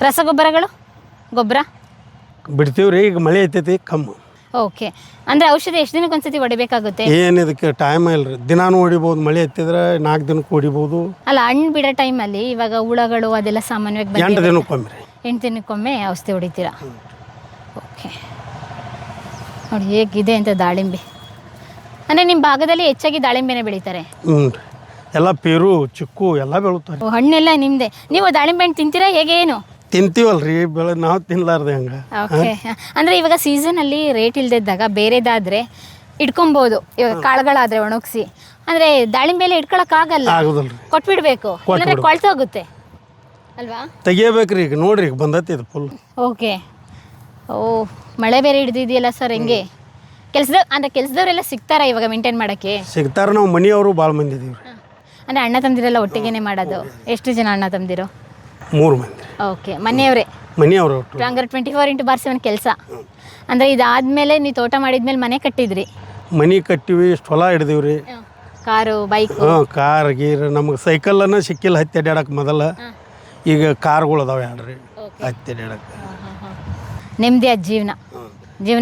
ರಸಗೊಬ್ಬರಗಳು ಗೊಬ್ಬರ ಬಿಡ್ತೀವಿ ರೀ. ಈಗ ಮಳೆ ಐತೈತಿ ಕಮ್ಮಿ. ಓಕೆ. ಅಂದರೆ ಔಷಧಿ ಎಷ್ಟು ದಿನಕ್ಕೆ ಒಂದ್ಸತಿ ಹೊಡಿಬೇಕಾಗುತ್ತೆ? ಏನು ಇದಕ್ಕೆ ಟೈಮ್ ಇಲ್ಲ ರೀ. ದಿನಾನು ಹೊಡಿಬೋದು. ಮಳೆ ಎತ್ತಿದ್ರೆ 4 ದಿನಕ್ಕೆ ಹೊಡಿಬೋದು. ಅಲ್ಲ, ಹಣ್ಣು ಬಿಡೋ ಟೈಮಲ್ಲಿ ಇವಾಗ ಹುಳಗಳು ಅದೆಲ್ಲ ಸಾಮಾನ್ಯವಾಗಿ 8 ದಿನಕ್ಕೊಮ್ಮೆ ರೀ. 8 ದಿನಕ್ಕೊಮ್ಮೆ ಔಷಧಿ ಹೊಡಿತೀರಾ? ಓಕೆ. ನೋಡಿ ಹೇಗಿದೆ ಅಂತ ದಾಳಿಂಬೆ. ಅಂದರೆ ನಿಮ್ಮ ಭಾಗದಲ್ಲಿ ಹೆಚ್ಚಾಗಿ ದಾಳಿಂಬೆನೇ ಬೆಳೀತಾರೆ? ಹ್ಞೂ ರೀ. ಎಲ್ಲ ಪೇರು ಚಿಕ್ಕು ಎಲ್ಲ ಬೆಳೀತಾರೆ. ಹಣ್ಣೆಲ್ಲ ನಿಮ್ಮದೇ. ನೀವು ದಾಳಿಂಬೆ ಹಣ್ಣು ತಿಂತೀರಾ ಹೇಗೆ? ಏನು ತಿಂತೀವಲ್ಲ ರೀ, ನಾವು ತಿನ್ನಲಾರ್ದೆ ಹಂಗೆ. ಓಕೆ. ಅಂದರೆ ಇವಾಗ ಸೀಸನಲ್ಲಿ ರೇಟ್ ಇಲ್ದಿದ್ದಾಗ ಬೇರೆದಾದರೆ ಇಟ್ಕೊಬೋದು, ಇವಾಗ ಕಾಳುಗಳಾದರೆ ಒಣಗಿಸಿ. ಅಂದರೆ ದಾಳಿಂಬೆಲೆ ಇಟ್ಕೊಳಕ್ಕಾಗಲ್ಲ, ಆಗೋದಿಲ್ಲ ರೀ. ಕೊಟ್ಬಿಡ್ಬೇಕು, ಅಂದರೆ ಕೊಳ್ತೋಗುತ್ತೆ ಅಲ್ವಾ? ತೆಗಿಯಬೇಕ್ರಿ. ಈಗ ನೋಡ್ರಿ, ಈಗ ಬಂದೈತಿ ಇದು ಫುಲ್. ಓಕೆ. ಓ, ಮಳೆ ಬೇರೆ ಹಿಡ್ದಿದೆಯಲ್ಲ ಸರ್, ಹೆಂಗೆ ಕೆಲಸದವರೆಲ್ಲ ಸಿಗ್ತಾರಾ ಇವಾಗ ಮೇಂಟೈನ್ ಮಾಡೋಕ್ಕೆ? ಸಿಗ್ತಾರೆ. ನಾವು ಮನೆಯವರು ಭಾಳ ಮಂದಿ ಇದೀವಿ ರೀ. ಅಂದರೆ ಅಣ್ಣ ತಮ್ಮದಿರೆಲ್ಲ ಒಟ್ಟಿಗೆನೇ ಮಾಡೋದು? ಎಷ್ಟು ಜನ ಅಣ್ಣ ತಮ್ಮದಿರು? 3 ಮಂದಿ. ಓಕೆ. ಮನೆಯವರೇ? ಮನೆಯವರು. ಹಂಗಾರೆ 24/7 ಕೆಲಸ. ಅಂದರೆ ಇದಾದ್ಮೇಲೆ ನೀವು ತೋಟ ಮಾಡಿದ್ಮೇಲೆ ಮನೆ ಕಟ್ಟಿದ್ರಿ? ಮನೆ ಕಟ್ಟಿವಿ, ಇಷ್ಟು ಹೊಲ ಹಿಡ್ದೀವಿ ರೀ. Car bike? ಹಾಂ, ಕಾರ್ ಗೀರ್. ನಮಗೆ ಸೈಕಲನ್ನು ಸಿಕ್ಕಿಲ್ಲ ಹತ್ತಿ ಅಡ್ಯಾಡಕ್ಕೆ ಮೊದಲ. ಈಗ ಕಾರ್ಗಳು ಅದಾವೆ 2 ರೀ ಹತ್ತಿ ಅಡ್ಯಾಡಕ್ಕೆ. ನೆಮ್ಮದಿಯಾದ ಜೀವನ.